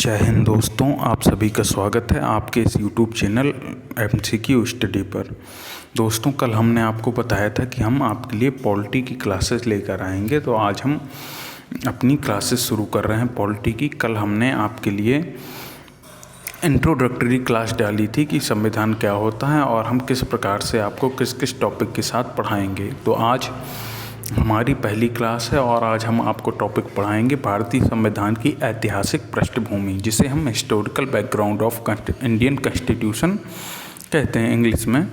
जय हिंद दोस्तों, आप सभी का स्वागत है आपके इस YouTube चैनल MCQ स्टडी पर। दोस्तों, कल हमने आपको बताया था कि हम आपके लिए पॉलिटी की क्लासेस लेकर आएंगे, तो आज हम अपनी क्लासेस शुरू कर रहे हैं पॉलिटी की। कल हमने आपके लिए इंट्रोडक्टरी क्लास डाली थी कि संविधान क्या होता है और हम किस प्रकार से आपको किस किस टॉपिक के साथ पढ़ाएंगे। तो आज हमारी पहली क्लास है और आज हम आपको टॉपिक पढ़ाएंगे भारतीय संविधान की ऐतिहासिक पृष्ठभूमि, जिसे हम historical background of Indian constitution कहते हैं इंग्लिश में।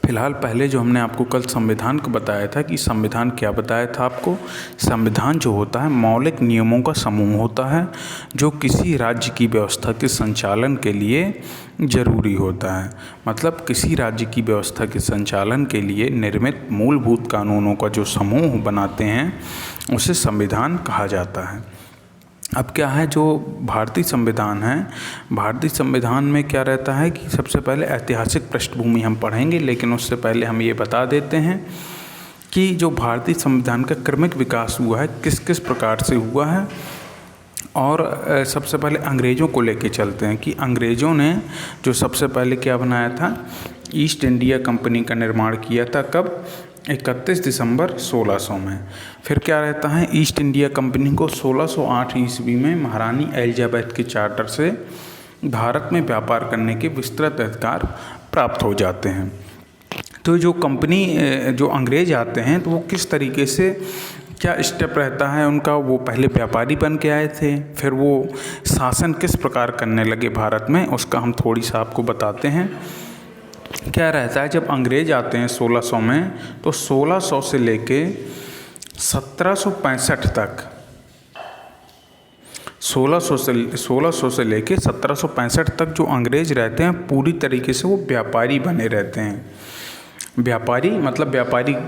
फिलहाल पहले जो हमने आपको कल संविधान को बताया था कि संविधान क्या बताया था आपको। संविधान जो होता है मौलिक नियमों का समूह होता है जो किसी राज्य की व्यवस्था के संचालन के लिए जरूरी होता है। मतलब किसी राज्य की व्यवस्था के संचालन के लिए निर्मित मूलभूत कानूनों का जो समूह बनाते हैं उसे संविधान कहा जाता है। अब क्या है, जो भारतीय संविधान है, भारतीय संविधान में क्या रहता है कि सबसे पहले ऐतिहासिक पृष्ठभूमि हम पढ़ेंगे, लेकिन उससे पहले हम ये बता देते हैं कि जो भारतीय संविधान का क्रमिक विकास हुआ है किस किस प्रकार से हुआ है। और सबसे पहले अंग्रेज़ों को लेके चलते हैं कि अंग्रेज़ों ने जो सबसे पहले क्या बनाया था, ईस्ट इंडिया कंपनी का निर्माण किया था। कब? 31 दिसंबर 1600 में। फिर क्या रहता है, ईस्ट इंडिया कंपनी को 1608 ईस्वी में महारानी एलिजाबेथ के चार्टर से भारत में व्यापार करने के विस्तृत अधिकार प्राप्त हो जाते हैं। तो जो कंपनी जो अंग्रेज आते हैं तो वो किस तरीके से क्या स्टेप रहता है उनका, वो पहले व्यापारी बन के आए थे, फिर वो शासन किस प्रकार करने लगे भारत में, उसका हम थोड़ी सा आपको बताते हैं। क्या रहता है, जब अंग्रेज आते हैं 1600 में, तो 1600 से लेके 1765 तक 1600 से लेके 1765 तक जो अंग्रेज रहते हैं पूरी तरीके से वो व्यापारी बने रहते हैं। व्यापारी मतलब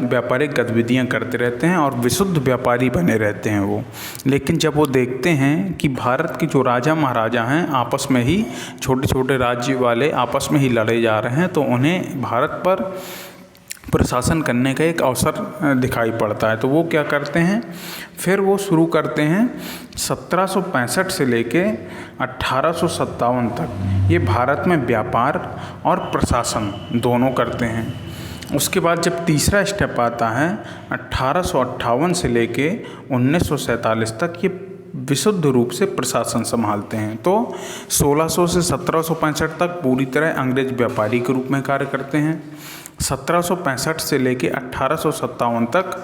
व्यापारिक गतिविधियां करते रहते हैं और विशुद्ध व्यापारी बने रहते हैं वो। लेकिन जब वो देखते हैं कि भारत के जो राजा महाराजा हैं आपस में ही, छोटे छोटे राज्य वाले आपस में ही लड़े जा रहे हैं, तो उन्हें भारत पर प्रशासन करने का एक अवसर दिखाई पड़ता है। तो वो क्या करते हैं, फिर वो शुरू करते हैं 1765 से लेके 1857 तक ये भारत में व्यापार और प्रशासन दोनों करते हैं। उसके बाद जब तीसरा स्टेप आता है 1858 से लेके 1947 तक, ये विशुद्ध रूप से प्रशासन संभालते हैं। तो 1600 से 1765 तक पूरी तरह अंग्रेज व्यापारी के रूप में कार्य करते हैं। 1765 से लेके 1857 तक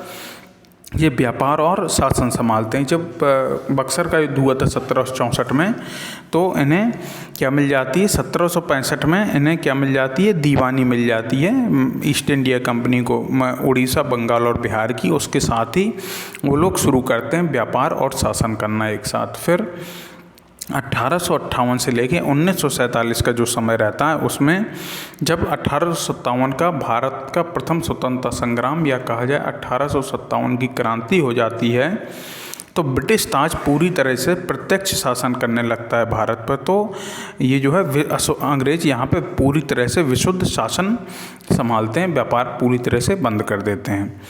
ये व्यापार और शासन संभालते हैं। जब बक्सर का युद्ध हुआ था 1764 में, तो इन्हें क्या मिल जाती है, 1765 में इन्हें क्या मिल जाती है, दीवानी मिल जाती है ईस्ट इंडिया कंपनी को, उड़ीसा, बंगाल और बिहार की। उसके साथ ही वो लोग शुरू करते हैं व्यापार और शासन करना एक साथ। फिर 1858 से लेके 1947 का जो समय रहता है उसमें जब 1857 का भारत का प्रथम स्वतंत्रता संग्राम या कहा जाए 1857 की क्रांति हो जाती है, तो ब्रिटिश ताज पूरी तरह से प्रत्यक्ष शासन करने लगता है भारत पर। तो ये जो है अंग्रेज यहाँ पे पूरी तरह से विशुद्ध शासन संभालते हैं, व्यापार पूरी तरह से बंद कर देते हैं।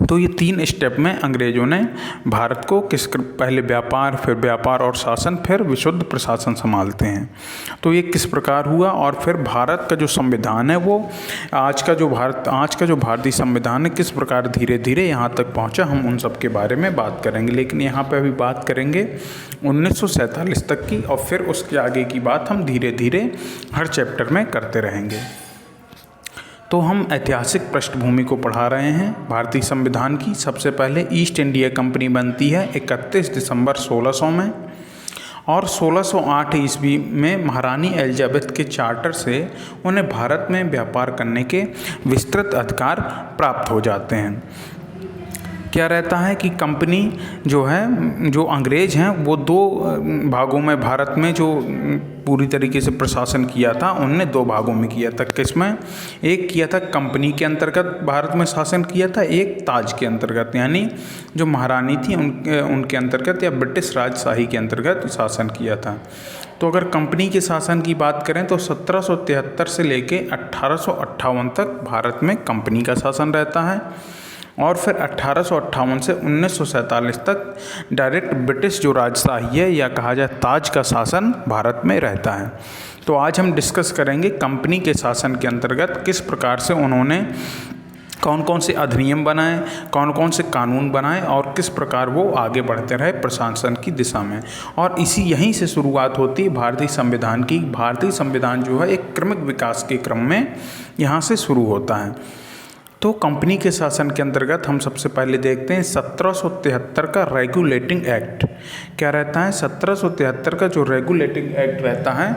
तो ये 3 स्टेप में अंग्रेज़ों ने भारत को पहले व्यापार और शासन, फिर विशुद्ध प्रशासन संभालते हैं। तो ये किस प्रकार हुआ और फिर भारत का जो संविधान है वो आज का जो भारतीय संविधान है किस प्रकार धीरे धीरे यहाँ तक पहुँचा, हम उन सब के बारे में बात करेंगे। लेकिन यहाँ पे अभी बात करेंगे 1947 तक की, और फिर उसके आगे की बात हम धीरे धीरे हर चैप्टर में करते रहेंगे। तो हम ऐतिहासिक पृष्ठभूमि को पढ़ा रहे हैं भारतीय संविधान की। सबसे पहले ईस्ट इंडिया कंपनी बनती है 31 दिसंबर 1600 में, और 1608 ईस्वी में महारानी एलिजाबेथ के चार्टर से उन्हें भारत में व्यापार करने के विस्तृत अधिकार प्राप्त हो जाते हैं। क्या रहता है कि कंपनी जो है, जो अंग्रेज हैं, वो 2 भागों में भारत में जो पूरी तरीके से प्रशासन किया था, उनने 2 भागों में किया था। किसमें? एक किया था कंपनी के अंतर्गत भारत में शासन किया था, एक ताज के अंतर्गत, यानी जो महारानी थी उनके अंतर्गत या ब्रिटिश राजशाही के अंतर्गत शासन किया था। तो अगर कंपनी के शासन की बात करें तो 1773 से लेके 1858 तक भारत में कंपनी का शासन रहता है। और फिर 1858 से 1947 तक डायरेक्ट ब्रिटिश जो राजशाही है या कहा जाए ताज का शासन भारत में रहता है। तो आज हम डिस्कस करेंगे कंपनी के शासन के अंतर्गत किस प्रकार से उन्होंने कौन कौन से अधिनियम बनाए, कौन कौन से कानून बनाए और किस प्रकार वो आगे बढ़ते रहे प्रशासन की दिशा में। और यहीं से शुरुआत होती है भारतीय संविधान की। भारतीय संविधान जो है एक क्रमिक विकास के क्रम में यहाँ से शुरू होता है। तो कंपनी के शासन के अंतर्गत हम सबसे पहले देखते हैं 1773 का रेगुलेटिंग एक्ट। क्या रहता है? 1773 का जो रेगुलेटिंग एक्ट रहता है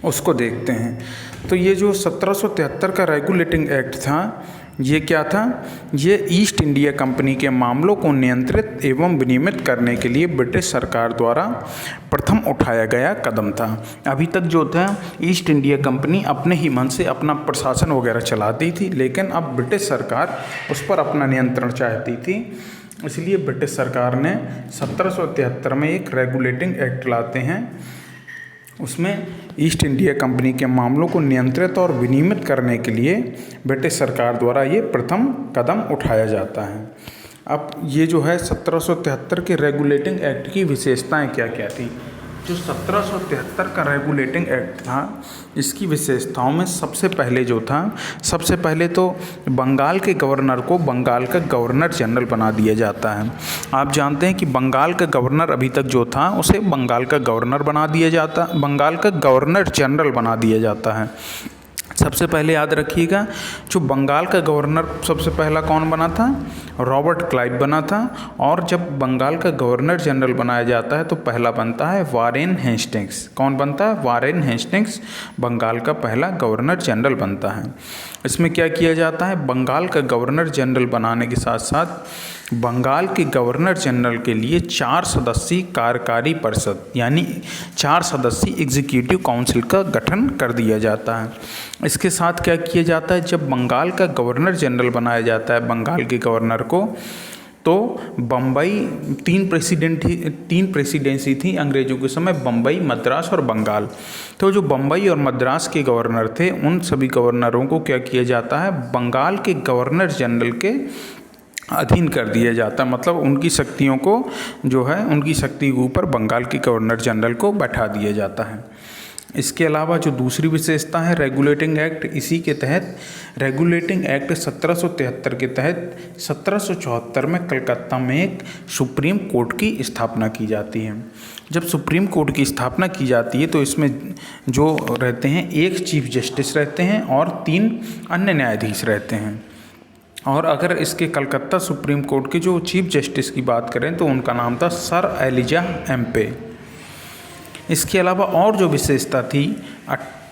उसको देखते हैं। तो ये जो 1773 का रेगुलेटिंग एक्ट था, ये क्या था? ये ईस्ट इंडिया कंपनी के मामलों को नियंत्रित एवं विनियमित करने के लिए ब्रिटिश सरकार द्वारा प्रथम उठाया गया कदम था। अभी तक जो था ईस्ट इंडिया कंपनी अपने ही मन से अपना प्रशासन वगैरह चलाती थी, लेकिन अब ब्रिटिश सरकार उस पर अपना नियंत्रण चाहती थी। इसलिए ब्रिटिश सरकार ने 1773 में एक रेगुलेटिंग एक्ट लाते हैं। उसमें ईस्ट इंडिया कंपनी के मामलों को नियंत्रित और विनियमित करने के लिए ब्रिटिश सरकार द्वारा ये प्रथम कदम उठाया जाता है। अब ये जो है 1773 के रेगुलेटिंग एक्ट की विशेषताएं क्या क्या थी? जो 1773 का रेगुलेटिंग एक्ट था, इसकी विशेषताओं में सबसे पहले तो बंगाल के गवर्नर को बंगाल का गवर्नर जनरल बना दिया जाता है। आप जानते हैं कि बंगाल का गवर्नर अभी तक जो था उसे बंगाल का गवर्नर बंगाल का गवर्नर जनरल बना दिया जाता है। सबसे पहले याद रखिएगा, जो बंगाल का गवर्नर सबसे पहला कौन बना था? रॉबर्ट क्लाइव बना था। और जब बंगाल का गवर्नर जनरल बनाया जाता है तो पहला बनता है वारेन हेस्टिंग्स। कौन बनता है? वारेन हेस्टिंग्स बंगाल का पहला गवर्नर जनरल बनता है। इसमें क्या किया जाता है? बंगाल का गवर्नर जनरल बनाने के साथ साथ बंगाल के गवर्नर जनरल के लिए 4 सदस्यीय कार्यकारी परिषद यानी 4 सदस्यीय एग्जीक्यूटिव काउंसिल का गठन कर दिया जाता है। इसके साथ क्या किया जाता है? जब बंगाल का गवर्नर जनरल बनाया जाता है बंगाल के गवर्नर को, तो बम्बई 3 प्रेसिडेंसी थी अंग्रेजों के समय, बम्बई, मद्रास और बंगाल। तो जो बम्बई और मद्रास के गवर्नर थे उन सभी गवर्नरों को क्या किया जाता है? बंगाल के गवर्नर जनरल के अधीन कर दिया जाता है। मतलब उनकी शक्तियों को जो है उनकी शक्ति के ऊपर बंगाल के गवर्नर जनरल को बैठा दिया जाता है। इसके अलावा जो दूसरी विशेषता है रेगुलेटिंग एक्ट, इसी के तहत रेगुलेटिंग एक्ट 1773 के तहत 1774 में कलकत्ता में एक सुप्रीम कोर्ट की स्थापना की जाती है। जब सुप्रीम कोर्ट की स्थापना की जाती है तो इसमें जो रहते हैं एक चीफ जस्टिस रहते हैं और 3 अन्य न्यायाधीश रहते हैं। और अगर इसके कलकत्ता सुप्रीम कोर्ट के जो चीफ जस्टिस की बात करें तो उनका नाम था सर एलिजा एम्पे। इसके अलावा और जो विशेषता थी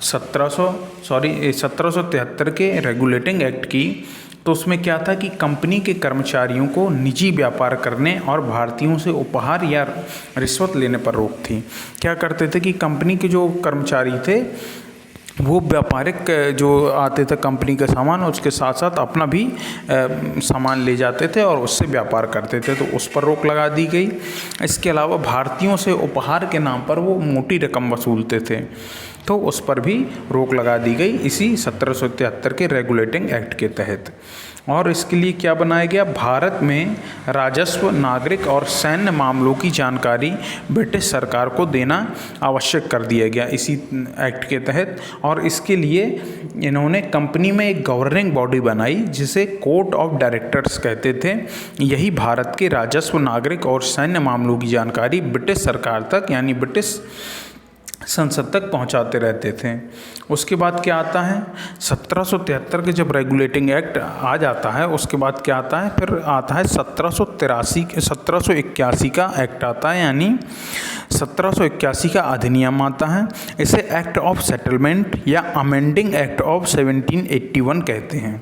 1773 के रेगुलेटिंग एक्ट की, तो उसमें क्या था कि कंपनी के कर्मचारियों को निजी व्यापार करने और भारतीयों से उपहार या रिश्वत लेने पर रोक थी। क्या करते थे कि कंपनी के जो कर्मचारी थे वो व्यापारिक जो आते थे कंपनी का सामान, उसके साथ साथ अपना भी सामान ले जाते थे और उससे व्यापार करते थे, तो उस पर रोक लगा दी गई। इसके अलावा भारतीयों से उपहार के नाम पर वो मोटी रकम वसूलते थे, तो उस पर भी रोक लगा दी गई इसी 1773 के रेगुलेटिंग एक्ट के तहत। और इसके लिए क्या बनाया गया? भारत में राजस्व, नागरिक और सैन्य मामलों की जानकारी ब्रिटिश सरकार को देना आवश्यक कर दिया गया इसी एक्ट के तहत। और इसके लिए इन्होंने कंपनी में एक गवर्निंग बॉडी बनाई जिसे कोर्ट ऑफ डायरेक्टर्स कहते थे। यही भारत के राजस्व, नागरिक और सैन्य मामलों की जानकारी ब्रिटिश सरकार तक यानी ब्रिटिश संसद तक पहुंचाते रहते थे। उसके बाद क्या आता है? 1773 के जब रेगुलेटिंग एक्ट आ जाता है उसके बाद क्या आता है? फिर आता है 1781 का एक्ट आता है, यानी 1781 का अधिनियम आता है। इसे एक्ट ऑफ सेटलमेंट या अमेंडिंग एक्ट ऑफ 1781 कहते हैं।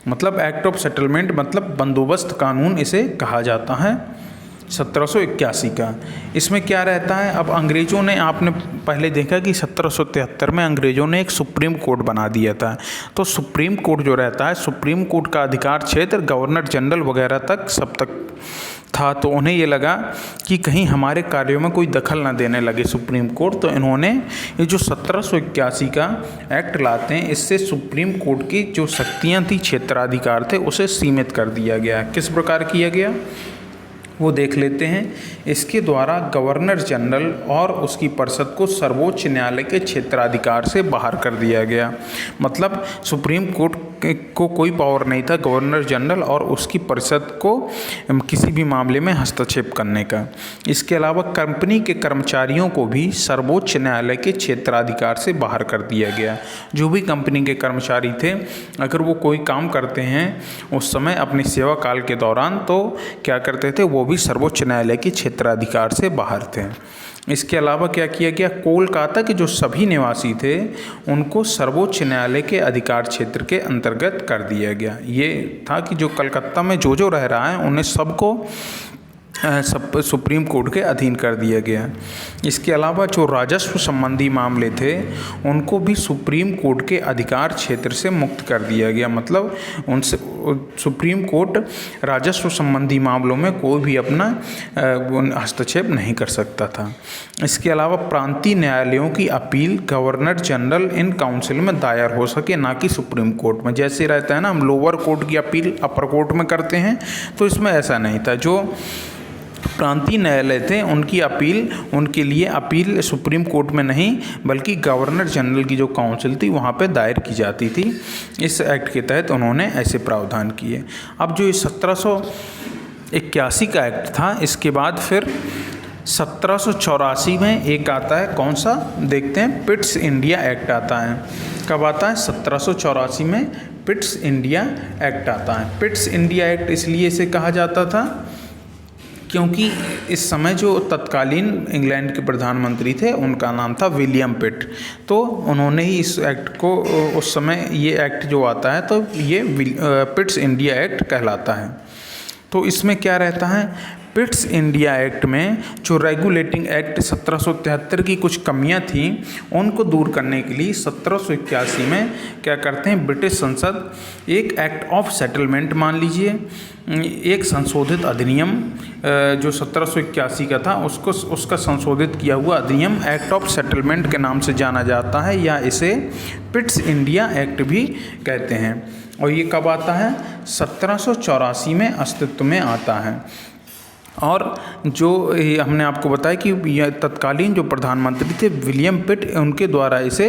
मतलब एक्ट ऑफ सेटलमेंट मतलब बंदोबस्त कानून इसे कहा जाता है 1781 का। इसमें क्या रहता है? अब अंग्रेज़ों ने, आपने पहले देखा कि 1773 में अंग्रेज़ों ने एक सुप्रीम कोर्ट बना दिया था। तो सुप्रीम कोर्ट जो रहता है, सुप्रीम कोर्ट का अधिकार क्षेत्र गवर्नर जनरल वगैरह तक सब तक था, तो उन्हें ये लगा कि कहीं हमारे कार्यों में कोई दखल न देने लगे सुप्रीम कोर्ट। तो इन्होंने ये जो 1781 का एक्ट लाते हैं, इससे सुप्रीम कोर्ट की जो शक्तियां थी, क्षेत्राधिकार थे, उसे सीमित कर दिया गया। किस प्रकार किया गया वो देख लेते हैं। इसके द्वारा गवर्नर जनरल और उसकी परिषद को सर्वोच्च न्यायालय के क्षेत्राधिकार से बाहर कर दिया गया। मतलब सुप्रीम कोर्ट को कोई पावर नहीं था गवर्नर जनरल और उसकी परिषद को किसी भी मामले में हस्तक्षेप करने का। इसके अलावा कंपनी के कर्मचारियों को भी सर्वोच्च न्यायालय के क्षेत्राधिकार से बाहर कर दिया गया। जो भी कंपनी के कर्मचारी थे, अगर वो कोई काम करते हैं उस समय अपनी सेवा काल के दौरान, तो क्या करते थे, वो भी सर्वोच्च न्यायालय के क्षेत्राधिकार से बाहर थे। इसके अलावा क्या किया गया, कोलकाता के जो सभी निवासी थे उनको सर्वोच्च न्यायालय के अधिकार क्षेत्र के अंतर्गत कर दिया गया। ये था कि जो कलकत्ता में जो रह रहा है उन्हें सबको सब सुप्रीम कोर्ट के अधीन कर दिया गया। इसके अलावा जो राजस्व संबंधी मामले थे उनको भी सुप्रीम कोर्ट के अधिकार क्षेत्र से मुक्त कर दिया गया। मतलब उनसे सुप्रीम कोर्ट राजस्व संबंधी मामलों में कोई भी अपना हस्तक्षेप नहीं कर सकता था। इसके अलावा प्रांतीय न्यायालयों की appeal governor general in council में दायर हो सके, ना कि सुप्रीम कोर्ट में। जैसे रहता है ना, हम लोअर कोर्ट की अपील अपर कोर्ट में करते हैं, तो इसमें ऐसा नहीं था। जो प्रांतीय न्यायालय थे उनकी अपील, उनके लिए अपील सुप्रीम कोर्ट में नहीं बल्कि गवर्नर जनरल की जो काउंसिल थी वहाँ पे दायर की जाती थी। इस एक्ट के तहत उन्होंने ऐसे प्रावधान किए। अब जो 1781 का एक्ट था, इसके बाद फिर 1784 में एक आता है, कौन सा देखते हैं, पिट्स इंडिया एक्ट आता है। कब आता है, 1784 में पिट्स इंडिया एक्ट आता है। पिट्स इंडिया एक्ट इसलिए इसे कहा जाता था क्योंकि इस समय जो तत्कालीन इंग्लैंड के प्रधानमंत्री थे उनका नाम था विलियम पिट। तो उन्होंने ही इस एक्ट को, उस समय ये एक्ट जो आता है तो ये पिट्स इंडिया एक्ट कहलाता है। तो इसमें क्या रहता है, पिट्स इंडिया एक्ट में जो रेगुलेटिंग एक्ट 1773 की कुछ कमियां थीं उनको दूर करने के लिए 1781 में क्या करते हैं, ब्रिटिश संसद एक एक्ट ऑफ सेटलमेंट, मान लीजिए एक संशोधित अधिनियम जो 1781 का था उसका संशोधित किया हुआ अधिनियम एक्ट ऑफ सेटलमेंट के नाम से जाना जाता है, या इसे पिट्स इंडिया एक्ट भी कहते हैं। और ये कब आता है, 1784 में अस्तित्व में आता है। और जो हमने आपको बताया कि यह तत्कालीन जो प्रधानमंत्री थे विलियम पिट, उनके द्वारा इसे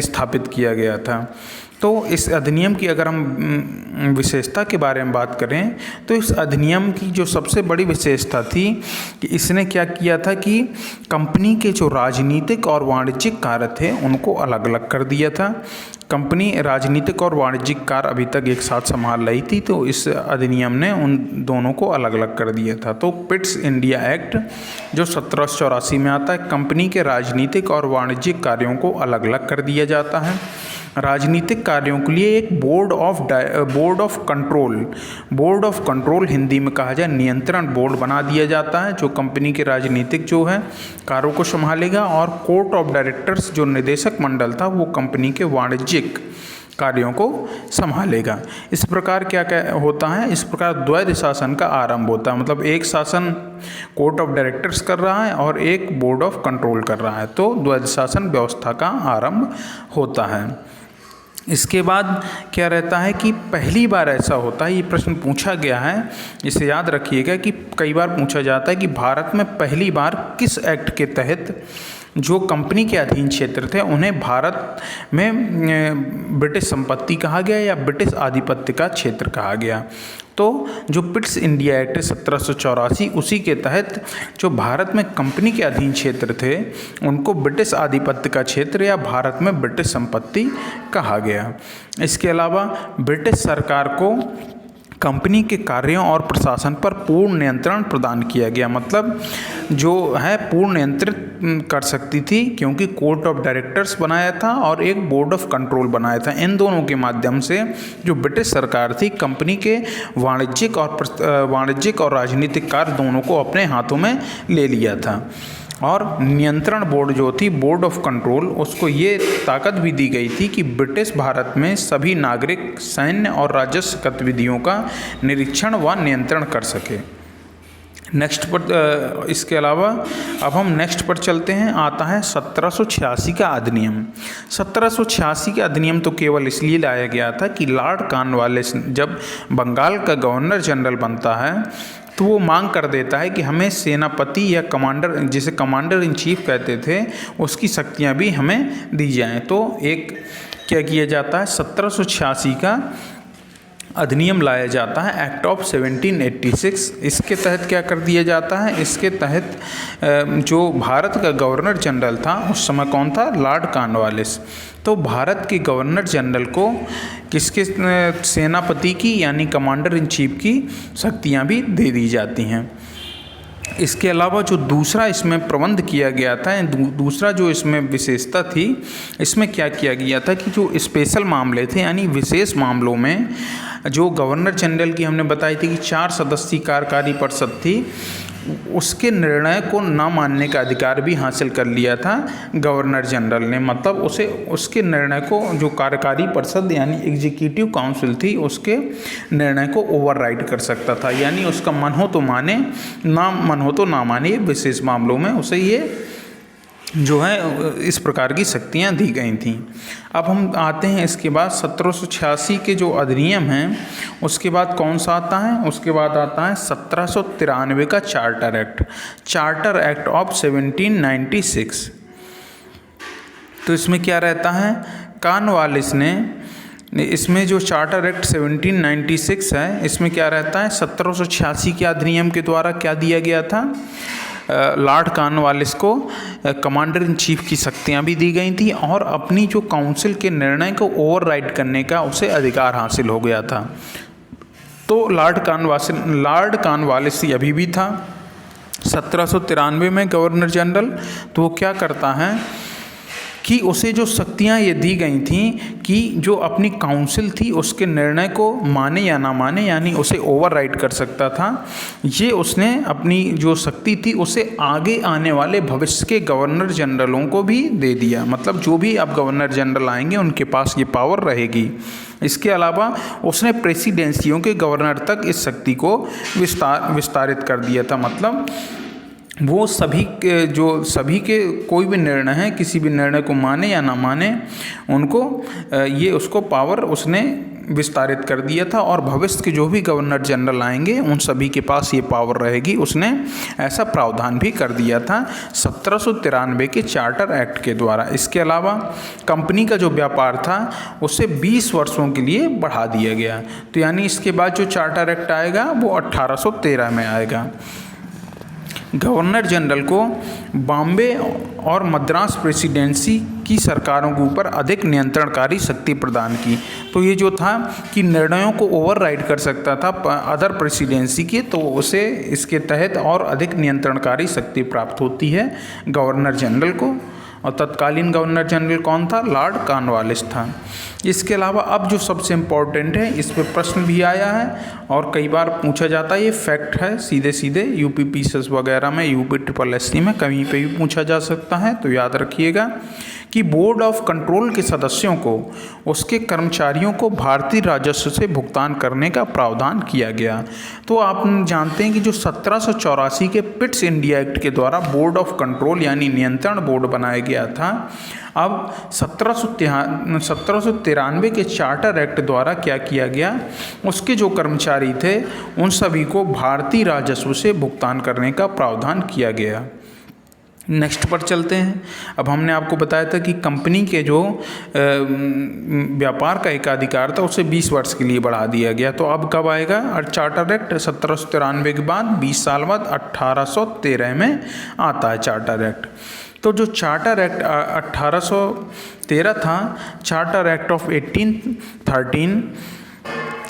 स्थापित किया गया था। तो इस अधिनियम की अगर हम विशेषता के बारे में बात करें तो इस अधिनियम की जो सबसे बड़ी विशेषता थी कि इसने क्या किया था कि कंपनी के जो राजनीतिक और वाणिज्यिक कार्य थे उनको अलग अलग कर दिया था। कंपनी राजनीतिक और वाणिज्यिक कार्य अभी तक एक साथ संभाल रही थी, तो इस अधिनियम ने उन दोनों को अलग अलग कर दिया था। तो पिट्स इंडिया एक्ट जो 1784 में आता है, कंपनी के राजनीतिक और वाणिज्यिक कार्यों को अलग अलग कर दिया जाता है। राजनीतिक कार्यों के लिए एक बोर्ड ऑफ कंट्रोल हिंदी में कहा जाए नियंत्रण बोर्ड बना दिया जाता है, जो कंपनी के राजनीतिक जो है कार्यों को संभालेगा। और कोर्ट ऑफ डायरेक्टर्स जो निदेशक मंडल था वो कंपनी के वाणिज्यिक कार्यों को संभालेगा। इस प्रकार क्या होता है, इस प्रकार द्वैध शासन का आरंभ होता है। मतलब एक शासन कोर्ट ऑफ डायरेक्टर्स कर रहा है और एक बोर्ड ऑफ कंट्रोल कर रहा है, तो द्वैध शासन व्यवस्था का आरंभ होता है। इसके बाद क्या रहता है कि पहली बार ऐसा होता है, ये प्रश्न पूछा गया है, इसे याद रखिएगा कि कई बार पूछा जाता है कि भारत में पहली बार किस एक्ट के तहत जो कंपनी के अधीन क्षेत्र थे उन्हें भारत में ब्रिटिश संपत्ति कहा गया या ब्रिटिश आधिपत्य का क्षेत्र कहा गया। तो जो पिट्स इंडिया एक्ट 1784 उसी के तहत जो भारत में कंपनी के अधीन क्षेत्र थे उनको ब्रिटिश आधिपत्य का क्षेत्र या भारत में ब्रिटिश संपत्ति कहा गया। इसके अलावा ब्रिटिश सरकार को कंपनी के कार्यों और प्रशासन पर पूर्ण नियंत्रण प्रदान किया गया। मतलब जो है पूर्ण नियंत्रित कर सकती थी, क्योंकि कोर्ट ऑफ डायरेक्टर्स बनाया था और एक बोर्ड ऑफ कंट्रोल बनाया था। इन दोनों के माध्यम से जो ब्रिटिश सरकार थी कंपनी के वाणिज्यिक और राजनीतिक कार्य दोनों को अपने हाथों में ले लिया था। और नियंत्रण बोर्ड जो थी, बोर्ड ऑफ कंट्रोल, उसको ये ताकत भी दी गई थी कि ब्रिटिश भारत में सभी नागरिक सैन्य और राजस्व गतिविधियों का निरीक्षण व नियंत्रण कर सके। नेक्स्ट पर इसके अलावा अब हम नेक्स्ट पर चलते हैं। आता है 1786 का अधिनियम। 1786 का अधिनियम तो केवल इसलिए लाया गया था कि लॉर्ड कॉर्नवालिस जब बंगाल का गवर्नर जनरल बनता है तो वो मांग कर देता है कि हमें सेनापति या कमांडर, जिसे कमांडर इन चीफ कहते थे, उसकी शक्तियाँ भी हमें दी जाएँ। तो एक क्या किया जाता है, 1786 का अधिनियम लाया जाता है, एक्ट ऑफ 1786। इसके तहत क्या कर दिया जाता है, इसके तहत जो भारत का गवर्नर जनरल था उस समय कौन था, लॉर्ड कॉर्नवालिस। तो भारत के गवर्नर जनरल को किसके सेनापति की यानी कमांडर इन चीफ की शक्तियां भी दे दी जाती हैं। इसके अलावा जो दूसरा इसमें प्रबंध किया गया था, दूसरा जो इसमें विशेषता थी, इसमें क्या किया गया था कि जो स्पेशल मामले थे यानी विशेष मामलों में जो गवर्नर जनरल की हमने बताई थी कि 4 सदस्यीय कार्यकारी परिषद थी, उसके निर्णय को न मानने का अधिकार भी हासिल कर लिया था गवर्नर जनरल ने। मतलब उसे उसके निर्णय को, जो कार्यकारी परिषद यानी एग्जीक्यूटिव काउंसिल थी, उसके निर्णय को ओवरराइड कर सकता था। यानी उसका मन हो तो माने, ना मन हो तो ना माने। विशेष मामलों में उसे ये जो है इस प्रकार की शक्तियाँ दी गई थीं। अब हम आते हैं इसके बाद 1786 के जो अधिनियम हैं, उसके बाद कौन सा आता है, उसके बाद आता है 1793 का charter act, charter act of 1796। तो इसमें क्या रहता है, कॉर्नवालिस ने, इसमें जो चार्टर एक्ट 1796 है, इसमें क्या रहता है, 1786 के अधिनियम के द्वारा क्या दिया गया था, लॉर्ड कॉर्नवालिस को कमांडर इन चीफ की शक्तियां भी दी गई थी और अपनी जो काउंसिल के निर्णय को ओवरराइड करने का उसे अधिकार हासिल हो गया था। तो लॉर्ड कॉर्नवालिस अभी भी था 1793 में गवर्नर जनरल। तो वो क्या करता है कि उसे जो शक्तियां ये दी गई थीं कि जो अपनी काउंसिल थी उसके निर्णय को माने या ना माने, यानी उसे ओवरराइड कर सकता था, ये उसने अपनी जो शक्ति थी उसे आगे आने वाले भविष्य के गवर्नर जनरलों को भी दे दिया। मतलब जो भी अब गवर्नर जनरल आएंगे उनके पास ये पावर रहेगी। इसके अलावा उसने प्रेसिडेंसियों के गवर्नर तक इस शक्ति को विस्तारित कर दिया था। मतलब वो सभी के कोई भी निर्णय है, किसी भी निर्णय को माने या ना माने, उनको ये उसको पावर उसने विस्तारित कर दिया था और भविष्य के जो भी गवर्नर जनरल आएंगे उन सभी के पास ये पावर रहेगी। उसने ऐसा प्रावधान भी कर दिया था 1793 के चार्टर एक्ट के द्वारा। इसके अलावा कंपनी का जो व्यापार था उसे 20 वर्षों के लिए बढ़ा दिया गया। तो यानी इसके बाद जो चार्टर एक्ट आएगा वो 1813 में आएगा। गवर्नर जनरल को बॉम्बे और मद्रास प्रेसिडेंसी की सरकारों के ऊपर अधिक नियंत्रणकारी शक्ति प्रदान की। तो ये जो था कि निर्णयों को ओवरराइड कर सकता था अदर प्रेसिडेंसी के, तो उसे इसके तहत और अधिक नियंत्रणकारी शक्ति प्राप्त होती है गवर्नर जनरल को। और तत्कालीन गवर्नर जनरल कौन था, लॉर्ड कॉर्नवालिस था। इसके अलावा अब जो सबसे इम्पोर्टेंट है, इस पर प्रश्न भी आया है और कई बार पूछा जाता है, ये फैक्ट है, सीधे सीधे यूपी पीसीएस वगैरह में, यूपी SSSC में कहीं पे भी पूछा जा सकता है। तो याद रखिएगा कि बोर्ड ऑफ कंट्रोल के सदस्यों को उसके कर्मचारियों को भारतीय राजस्व से भुगतान करने का प्रावधान किया गया। तो आप जानते हैं कि जो 1784 के पिट्स इंडिया एक्ट के द्वारा बोर्ड ऑफ कंट्रोल यानी नियंत्रण बोर्ड बनाया गया था, अब 1793 के चार्टर एक्ट द्वारा क्या किया गया, उसके जो कर्मचारी थे उन सभी को भारतीय राजस्व से भुगतान करने का प्रावधान किया गया। नेक्स्ट पर चलते हैं। अब हमने आपको बताया था कि कंपनी के जो व्यापार का एकाधिकार था उसे 20 वर्ष के लिए बढ़ा दिया गया। तो अब कब आएगा और चार्टर एक्ट, 1793 के बाद 20 साल बाद 1813 में आता है चार्टर एक्ट। तो जो चार्टर एक्ट 1813 था, चार्टर एक्ट ऑफ 1813,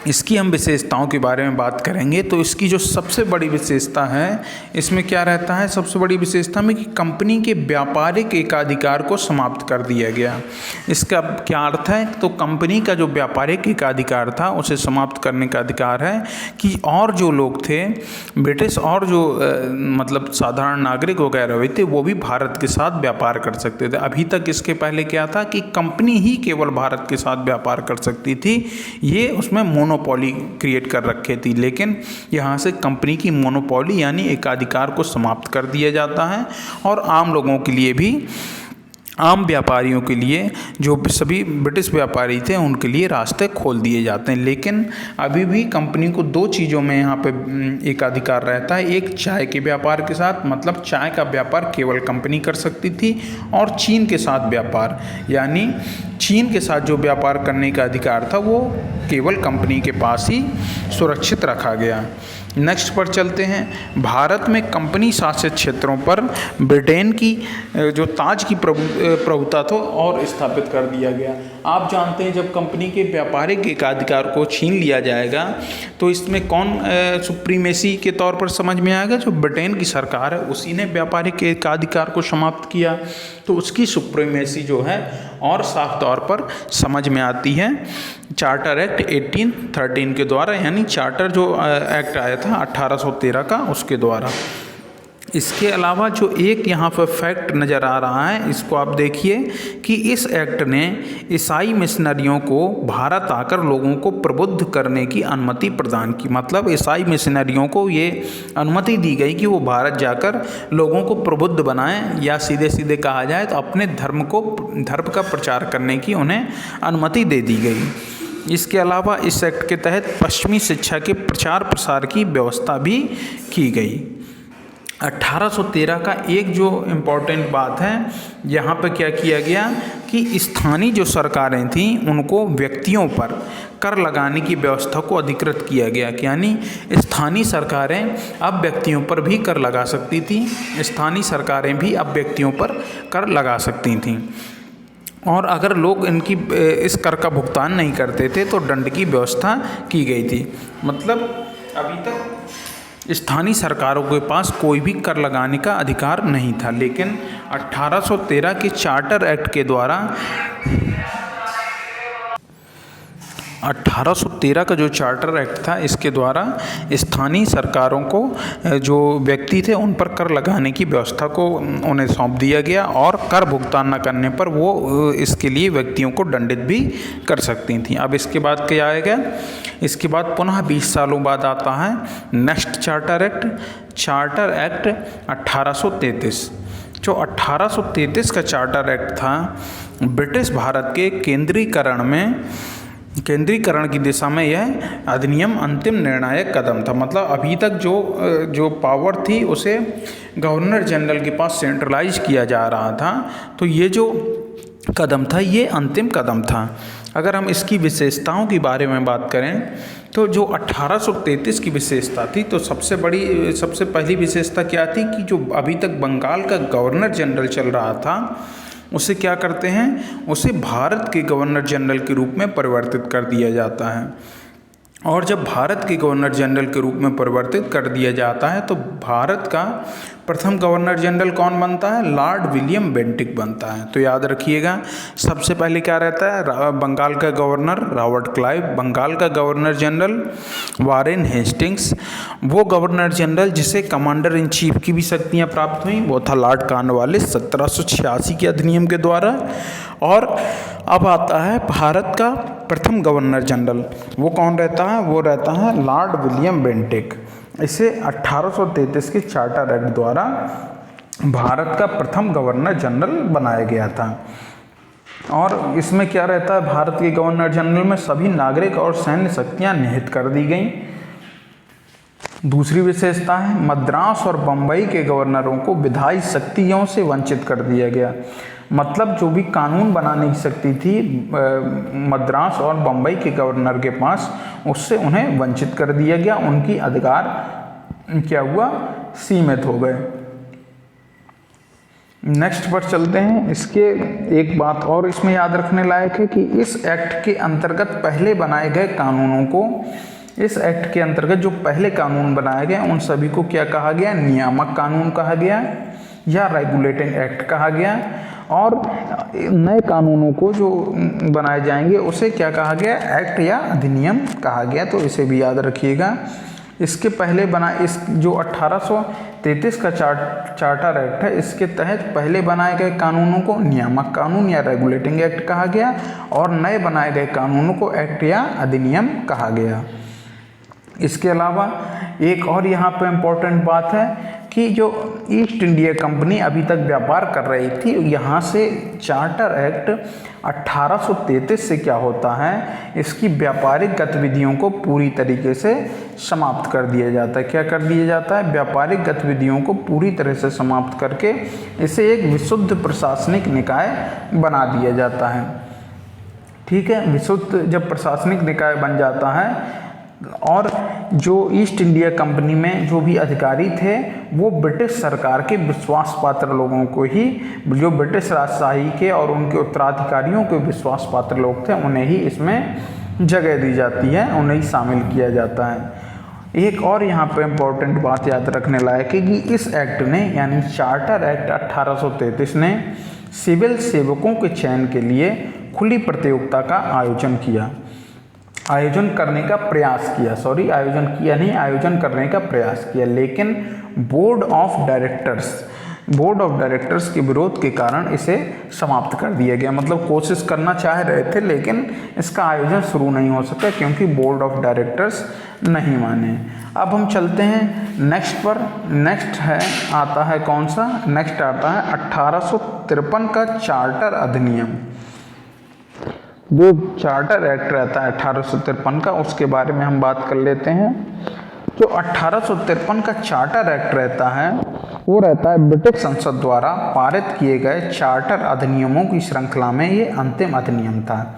इसकी हम विशेषताओं के बारे में बात करेंगे। तो इसकी जो सबसे बड़ी विशेषता है, इसमें क्या रहता है, सबसे बड़ी विशेषता में कि कंपनी के व्यापारिक एकाधिकार को समाप्त कर दिया गया। इसका क्या अर्थ है, तो कंपनी का जो व्यापारिक एकाधिकार था उसे समाप्त करने का अधिकार है कि और जो लोग थे ब्रिटिश और जो मतलब साधारण नागरिक वगैरह हुए थे वो भी भारत के साथ व्यापार कर सकते थे। अभी तक इसके पहले क्या था कि कंपनी ही केवल भारत के साथ व्यापार कर सकती थी, ये उसमें मोनोपोली क्रिएट कर रखे थी, लेकिन यहाँ से कंपनी की मोनोपोली यानी एकाधिकार को समाप्त कर दिया जाता है और आम लोगों के लिए भी, आम व्यापारियों के लिए, जो सभी ब्रिटिश व्यापारी थे उनके लिए रास्ते खोल दिए जाते हैं। लेकिन अभी भी कंपनी को दो चीज़ों में यहाँ पे एक अधिकार रहता है, एक चाय के व्यापार के साथ, मतलब चाय का व्यापार केवल कंपनी कर सकती थी, और चीन के साथ व्यापार, यानी चीन के साथ जो व्यापार करने का अधिकार था वो केवल कंपनी के पास ही सुरक्षित रखा गया। नेक्स्ट पर चलते हैं। भारत में कंपनी शासित क्षेत्रों पर ब्रिटेन की जो ताज की प्रभुता था और स्थापित कर दिया गया। आप जानते हैं जब कंपनी के व्यापारिक एकाधिकार को छीन लिया जाएगा तो इसमें कौन सुप्रीमेसी के तौर पर समझ में आएगा? जो ब्रिटेन की सरकार है उसी ने व्यापारिक एकाधिकार को समाप्त किया, तो उसकी सुप्रीमेसी जो है और साफ तौर पर समझ में आती है चार्टर एक्ट 1813 के द्वारा, यानी चार्टर जो एक्ट आया था 1813 का, उसके द्वारा। इसके अलावा जो एक यहाँ पर फैक्ट नज़र आ रहा है, इसको आप देखिए कि इस एक्ट ने ईसाई मिशनरियों को भारत आकर लोगों को प्रबुद्ध करने की अनुमति प्रदान की। मतलब ईसाई मिशनरियों को ये अनुमति दी गई कि वो भारत जाकर लोगों को प्रबुद्ध बनाएं, या सीधे सीधे कहा जाए तो अपने धर्म का प्रचार करने की उन्हें अनुमति दे दी गई। इसके अलावा इस एक्ट के तहत पश्चिमी शिक्षा के प्रचार प्रसार की व्यवस्था भी की गई। 1813 का एक जो इम्पोर्टेंट बात है, यहाँ पर क्या किया गया कि स्थानीय जो सरकारें थीं उनको व्यक्तियों पर कर लगाने की व्यवस्था को अधिकृत किया गया, यानी स्थानीय सरकारें अब व्यक्तियों पर भी कर लगा सकती थीं, स्थानीय सरकारें भी अब व्यक्तियों पर कर लगा सकती थीं, और अगर लोग इनकी इस कर का भुगतान नहीं करते थे तो दंड की व्यवस्था की गई थी। मतलब अभी तक स्थानीय सरकारों के पास कोई भी कर लगाने का अधिकार नहीं था, लेकिन 1813 के चार्टर एक्ट के द्वारा 1813 का जो चार्टर एक्ट था, इसके द्वारा स्थानीय सरकारों को जो व्यक्ति थे उन पर कर लगाने की व्यवस्था को उन्हें सौंप दिया गया, और कर भुगतान न करने पर वो इसके लिए व्यक्तियों को दंडित भी कर सकती थीं। अब इसके बाद क्या आएगा? इसके बाद पुनः 20 सालों बाद आता है next charter act, charter act 1833। जो 1833 का चार्टर एक्ट था, ब्रिटिश भारत के केंद्रीकरण की दिशा में यह अधिनियम अंतिम निर्णायक कदम था। मतलब अभी तक जो पावर थी उसे गवर्नर जनरल के पास सेंट्रलाइज किया जा रहा था, तो ये जो कदम था ये अंतिम कदम था। अगर हम इसकी विशेषताओं के बारे में बात करें तो जो 1833 की विशेषता थी, तो सबसे पहली विशेषता क्या थी कि जो अभी तक बंगाल का गवर्नर जनरल चल रहा था उसे क्या करते हैं, उसे भारत के गवर्नर जनरल के रूप में परिवर्तित कर दिया जाता है। और जब भारत के गवर्नर जनरल के रूप में परिवर्तित कर दिया जाता है तो भारत का प्रथम गवर्नर जनरल कौन बनता है? लॉर्ड विलियम बेंटिक बनता है। तो याद रखिएगा, सबसे पहले क्या रहता है? बंगाल का गवर्नर रॉबर्ट क्लाइव, बंगाल का गवर्नर जनरल वारेन हेस्टिंग्स, वो गवर्नर जनरल जिसे कमांडर इन चीफ की भी शक्तियाँ प्राप्त हुई वो था लॉर्ड कॉर्नवालिस 1786 के अधिनियम के द्वारा। और अब आता है भारत का प्रथम गवर्नर जनरल, वो कौन रहता है? वो रहता है लॉर्ड विलियम बेंटिक। इसे 1833 के चार्टर एक्ट द्वारा भारत का प्रथम गवर्नर जनरल बनाया गया था। और इसमें क्या रहता है? भारत के गवर्नर जनरल में सभी नागरिक और सैन्य शक्तियां निहित कर दी गई। दूसरी विशेषता है मद्रास और बम्बई के गवर्नरों को विधायी शक्तियों से वंचित कर दिया गया। मतलब जो भी कानून बनाने की शक्ति थी मद्रास और बम्बई के गवर्नर के पास, उससे उन्हें वंचित कर दिया गया, उनकी अधिकार क्या हुआ? सीमित हो गए। नेक्स्ट पर चलते हैं। इसके एक बात और इसमें याद रखने लायक है कि इस एक्ट के अंतर्गत पहले बनाए गए कानूनों को, इस एक्ट के अंतर्गत जो पहले कानून बनाए गए उन सभी को क्या कहा गया? नियामक कानून कहा गया या रेगुलेटिंग एक्ट कहा गया। और नए कानूनों को जो बनाए जाएंगे उसे क्या कहा गया? एक्ट या अधिनियम कहा गया। तो इसे भी याद रखिएगा। इसके पहले बना इस जो 1833 का चार्टर एक्ट है, इसके तहत पहले बनाए गए कानूनों को नियामक कानून या रेगुलेटिंग एक्ट कहा गया और नए बनाए गए कानूनों को एक्ट या अधिनियम कहा गया। इसके अलावा एक और यहाँ पे इम्पोर्टेंट बात है कि जो ईस्ट इंडिया कंपनी अभी तक व्यापार कर रही थी, यहाँ से चार्टर एक्ट 1833 से क्या होता है, इसकी व्यापारिक गतिविधियों को पूरी तरीके से समाप्त कर दिया जाता है। क्या कर दिया जाता है? व्यापारिक गतिविधियों को पूरी तरह से समाप्त करके इसे एक विशुद्ध प्रशासनिक निकाय बना दिया जाता है। ठीक है, विशुद्ध जब प्रशासनिक निकाय बन जाता है और जो ईस्ट इंडिया कंपनी में जो भी अधिकारी थे वो ब्रिटिश सरकार के विश्वास पात्र लोगों को ही, जो ब्रिटिश राजशाही के और उनके उत्तराधिकारियों के विश्वास पात्र लोग थे, उन्हें ही इसमें जगह दी जाती है, उन्हें ही शामिल किया जाता है। एक और यहाँ पे इम्पोर्टेंट बात याद रखने लायक है कि इस एक्ट ने यानी चार्टर एक्ट 1833 ने सिविल सेवकों के चयन के लिए खुली प्रतियोगिता का आयोजन करने का प्रयास किया, आयोजन करने का प्रयास किया, लेकिन बोर्ड ऑफ डायरेक्टर्स के विरोध के कारण इसे समाप्त कर दिया गया। मतलब कोशिश करना चाह रहे थे लेकिन इसका आयोजन शुरू नहीं हो सका क्योंकि बोर्ड ऑफ डायरेक्टर्स नहीं माने। अब हम चलते हैं नेक्स्ट पर। आता है कौन सा? नेक्स्ट आता है 1853 का चार्टर अधिनियम। जो चार्टर एक्ट रहता है 1853 का, उसके बारे में हम बात कर लेते हैं। जो 1853 का चार्टर एक्ट रहता है वो रहता है ब्रिटिश संसद द्वारा पारित किए गए चार्टर अधिनियमों की श्रृंखला में ये अंतिम अधिनियम था,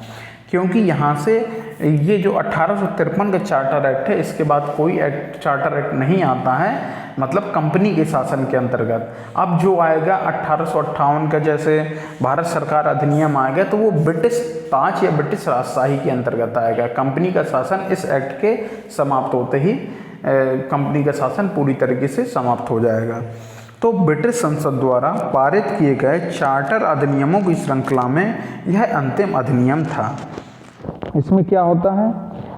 क्योंकि यहाँ से ये जो 1853 का चार्टर एक्ट है, इसके बाद कोई चार्टर एक्ट नहीं आता है, मतलब कंपनी के शासन के अंतर्गत। अब जो आएगा 1858 का जैसे भारत सरकार अधिनियम आएगा तो वो ब्रिटिश ताज या ब्रिटिश राजशाही के अंतर्गत आएगा। कंपनी का शासन इस एक्ट के समाप्त होते ही कंपनी का शासन पूरी तरीके से समाप्त हो जाएगा। तो ब्रिटिश संसद द्वारा पारित किए गए चार्टर अधिनियमों की श्रृंखला में यह अंतिम अधिनियम था। इसमें क्या होता है?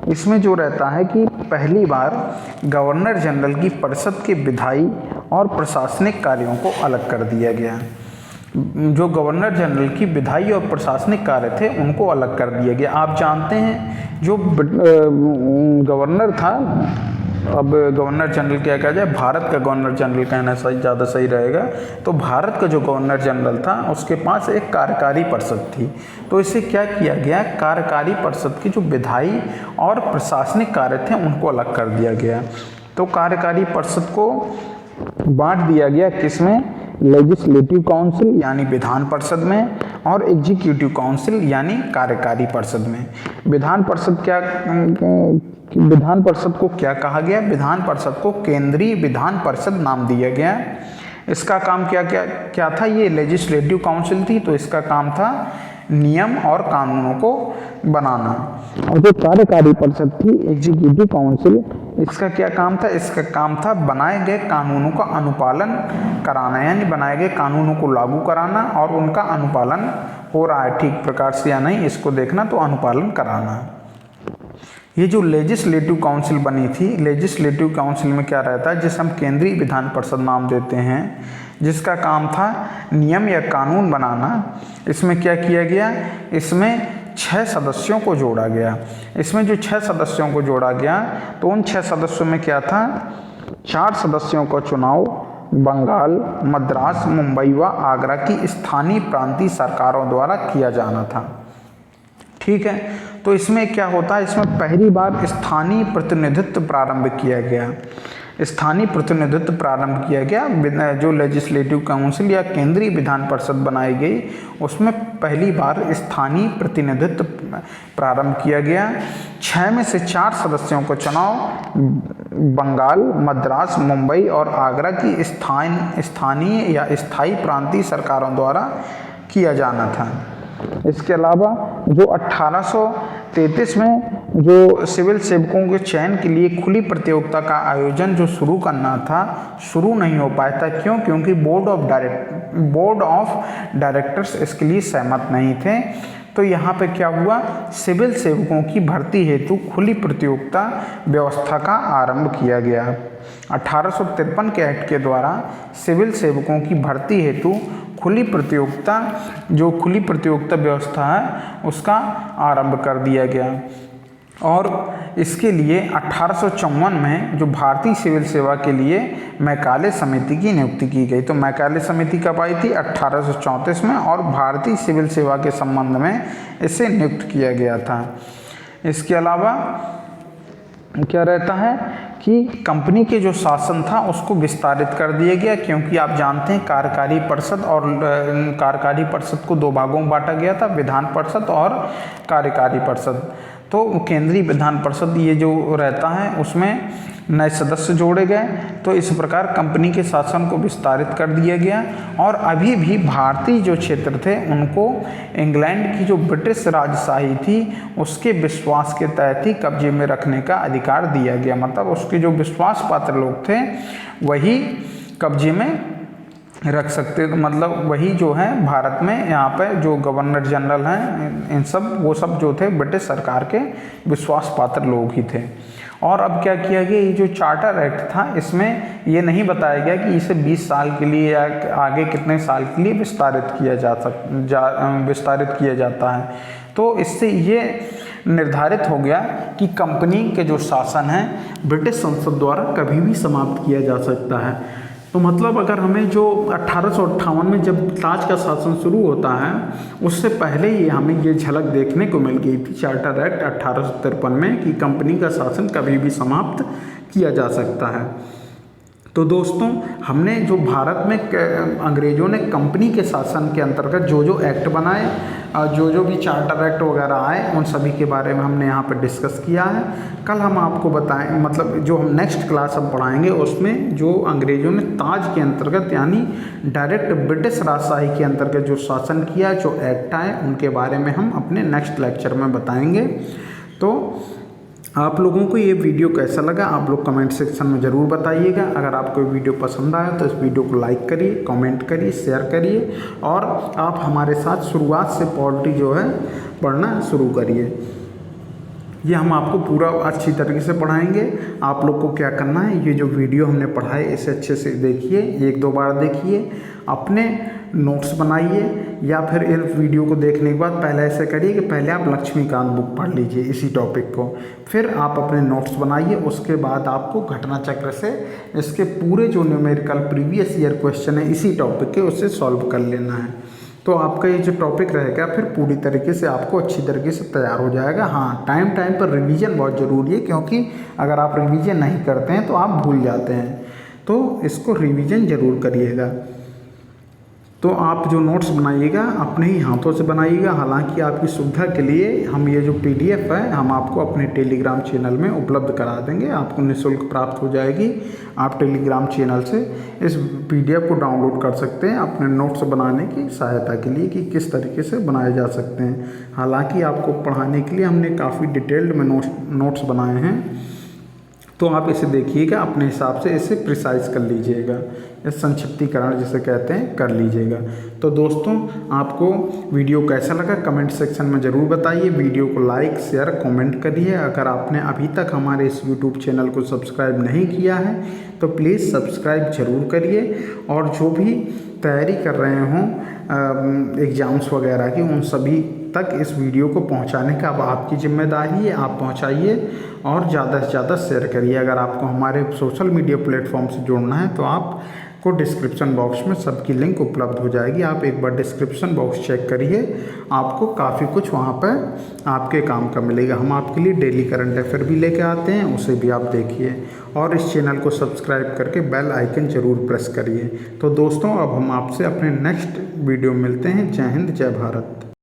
इसमें जो रहता है कि पहली बार गवर्नर जनरल की परिषद के विधायी और प्रशासनिक कार्यों को अलग कर दिया गया। जो गवर्नर जनरल की विधायी और प्रशासनिक कार्य थे उनको अलग कर दिया गया। आप जानते हैं जो गवर्नर था, अब गवर्नर जनरल क्या कहा जाए, भारत का गवर्नर जनरल कहना ज़्यादा सही रहेगा। तो भारत का जो गवर्नर जनरल था उसके पास एक कार्यकारी परिषद थी, तो इसे क्या किया गया, कार्यकारी परिषद की जो विधायी और प्रशासनिक कार्य थे उनको अलग कर दिया गया। तो कार्यकारी परिषद को बांट दिया गया किसमें? लेजिस्लेटिव काउंसिल यानी विधान परिषद में और एग्जीक्यूटिव काउंसिल यानी कार्यकारी परिषद में। विधान परिषद को क्या कहा गया? विधान परिषद को केंद्रीय विधान परिषद नाम दिया गया। इसका काम क्या था? ये लेजिस्लेटिव काउंसिल थी, तो इसका काम था नियम और कानूनों को बनाना। और जो कार्यकारी परिषद थी एग्जीक्यूटिव काउंसिल, इसका क्या काम था? इसका काम था बनाए गए कानूनों का अनुपालन कराना, यानी बनाए गए कानूनों को लागू कराना और उनका अनुपालन हो रहा है ठीक प्रकार से या नहीं इसको देखना, तो अनुपालन कराना। ये जो लेजिस्लेटिव काउंसिल बनी थी, लेजिस्लेटिव काउंसिल में क्या रहता है, जिसे हम केंद्रीय विधान परिषद नाम देते हैं, जिसका काम था नियम या कानून बनाना। इसमें क्या किया गया? इसमें 6 सदस्यों को जोड़ा गया। इसमें जो 6 सदस्यों को जोड़ा गया तो उन 6 सदस्यों में क्या था, 4 सदस्यों का चुनाव बंगाल, मद्रास, मुंबई व आगरा की स्थानीय प्रांतीय सरकारों द्वारा किया जाना था। ठीक है, तो इसमें क्या होता है, इसमें पहली बार स्थानीय प्रतिनिधित्व प्रारंभ किया गया। स्थानीय प्रतिनिधित्व प्रारंभ किया गया। जो लेजिस्लेटिव काउंसिल या केंद्रीय विधान परिषद बनाई गई उसमें पहली बार स्थानीय प्रतिनिधित्व प्रारंभ किया गया। 6 में से 4 सदस्यों का चुनाव बंगाल, मद्रास, मुंबई और आगरा की स्थानीय या स्थायी प्रांतीय सरकारों द्वारा किया जाना था। इसके अलावा जो 1833 में जो सिविल सेवकों के चयन के लिए खुली प्रतियोगिता का आयोजन जो शुरू करना था, शुरू नहीं हो पाया था। क्यों? क्योंकि बोर्ड ऑफ डायरेक्टर्स इसके लिए सहमत नहीं थे। तो यहाँ पे क्या हुआ, सिविल सेवकों की भर्ती हेतु खुली प्रतियोगिता व्यवस्था का आरंभ किया गया। 1853 के एक्ट के द्वारा सिविल सेवकों की भर्ती हेतु खुली प्रतियोगिता व्यवस्था है उसका आरंभ कर दिया गया। और इसके लिए 1854 में जो भारतीय सिविल सेवा के लिए मैकाले समिति की नियुक्ति की गई। तो मैकाले समिति कब आई थी, 1834 में, और भारतीय सिविल सेवा के संबंध में इसे नियुक्त किया गया था। इसके अलावा क्या रहता है कि कंपनी के जो शासन था उसको विस्तारित कर दिया गया, क्योंकि आप जानते हैं कार्यकारी परिषद को दो भागों में बांटा गया था, विधान परिषद और कार्यकारी परिषद। तो केंद्रीय विधान परिषद ये जो रहता है उसमें नए सदस्य जोड़े गए। तो इस प्रकार कंपनी के शासन को विस्तारित कर दिया गया। और अभी भी भारतीय जो क्षेत्र थे उनको इंग्लैंड की जो ब्रिटिश राजशाही थी उसके विश्वास के तहत ही कब्जे में रखने का अधिकार दिया गया। मतलब उसके जो विश्वास पात्र लोग थे वही कब्जे में रख सकते, मतलब वही जो है भारत में यहाँ पे जो गवर्नर जनरल हैं वो सब जो थे ब्रिटिश सरकार के विश्वास पात्र लोग ही थे। और अब क्या किया गया, ये जो चार्टर एक्ट था इसमें ये नहीं बताया गया कि इसे 20 साल के लिए या आगे कितने साल के लिए विस्तारित किया जाता है। तो इससे ये निर्धारित हो गया कि कंपनी के जो शासन है ब्रिटिश संसद द्वारा कभी भी समाप्त किया जा सकता है। तो मतलब अगर हमें जो 1858 में जब ताज का शासन शुरू होता है उससे पहले ही हमें ये झलक देखने को मिल गई थी चार्टर एक्ट 1853 में कि कंपनी का शासन कभी भी समाप्त किया जा सकता है। तो दोस्तों हमने जो भारत में अंग्रेज़ों ने कंपनी के शासन के अंतर्गत जो एक्ट बनाए, जो भी चार्टर एक्ट वगैरह आए, उन सभी के बारे में हमने यहाँ पर डिस्कस किया है। कल हम आपको बताएं, मतलब जो हम नेक्स्ट क्लास हम पढ़ाएंगे उसमें जो अंग्रेज़ों ने ताज के अंतर्गत यानी डायरेक्ट ब्रिटिश राजशाही के अंतर्गत जो शासन किया, जो एक्ट आए, उनके बारे में हम अपने नेक्स्ट लेक्चर में बताएंगे। तो आप लोगों को ये वीडियो कैसा लगा आप लोग कमेंट सेक्शन में ज़रूर बताइएगा। अगर आपको वीडियो पसंद आया तो इस वीडियो को लाइक करिए, कमेंट करिए, शेयर करिए और आप हमारे साथ शुरुआत से पॉलिटी जो है पढ़ना शुरू करिए। ये हम आपको पूरा अच्छी तरीके से पढ़ाएंगे। आप लोग को क्या करना है, ये जो वीडियो हमने पढ़ाए इसे अच्छे से देखिए, 1-2 बार देखिए, अपने नोट्स बनाइए, या फिर इस वीडियो को देखने के बाद पहले ऐसे करिए कि पहले आप लक्ष्मीकांत बुक पढ़ लीजिए इसी टॉपिक को, फिर आप अपने नोट्स बनाइए। उसके बाद आपको घटना चक्र से इसके पूरे जो न्यूमेरिकल प्रीवियस ईयर क्वेश्चन है इसी टॉपिक के उससे सॉल्व कर लेना है। तो आपका ये जो टॉपिक रहेगा फिर पूरी तरीके से आपको अच्छी तरीके से तैयार हो जाएगा। हाँ, टाइम पर रिवीजन बहुत ज़रूरी है, क्योंकि अगर आप रिवीजन नहीं करते हैं तो आप भूल जाते हैं। तो इसको रिवीजन ज़रूर करिएगा। तो आप जो नोट्स बनाइएगा अपने ही हाथों से बनाइएगा। हालांकि आपकी सुविधा के लिए हम ये जो PDF है हम आपको अपने टेलीग्राम चैनल में उपलब्ध करा देंगे, आपको निःशुल्क प्राप्त हो जाएगी। आप टेलीग्राम चैनल से इस PDF को डाउनलोड कर सकते हैं अपने नोट्स बनाने की सहायता के लिए कि किस तरीके से बनाए जा सकते हैं। हालांकि आपको पढ़ाने के लिए हमने काफ़ी डिटेल्ड में नोट्स बनाए हैं, तो आप इसे देखिएगा, अपने हिसाब से इसे प्रिसाइज कर लीजिएगा, इस संक्षिप्तीकरण जिसे कहते हैं कर लीजिएगा। तो दोस्तों आपको वीडियो कैसा लगा कमेंट सेक्शन में ज़रूर बताइए। वीडियो को लाइक, शेयर, कमेंट करिए। अगर आपने अभी तक हमारे इस YouTube चैनल को सब्सक्राइब नहीं किया है तो प्लीज़ सब्सक्राइब ज़रूर करिए। और जो भी तैयारी कर रहे हों एग्ज़ाम्स वगैरह की, उन सभी तक इस वीडियो को पहुंचाने का अब आपकी जिम्मेदारी है, आप पहुंचाइए और ज़्यादा से ज़्यादा शेयर करिए। अगर आपको हमारे सोशल मीडिया प्लेटफॉर्म से जुड़ना है तो आपको डिस्क्रिप्शन बॉक्स में सबकी लिंक उपलब्ध हो जाएगी। आप एक बार डिस्क्रिप्शन बॉक्स चेक करिए, आपको काफ़ी कुछ वहाँ पर आपके काम का मिलेगा। हम आपके लिए डेली करंट अफेयर भी लेके आते हैं, उसे भी आप देखिए और इस चैनल को सब्सक्राइब करके बेल आइकन ज़रूर प्रेस करिए। तो दोस्तों अब हम आपसे अपने नेक्स्ट वीडियो मिलते हैं। जय हिंद, जय भारत।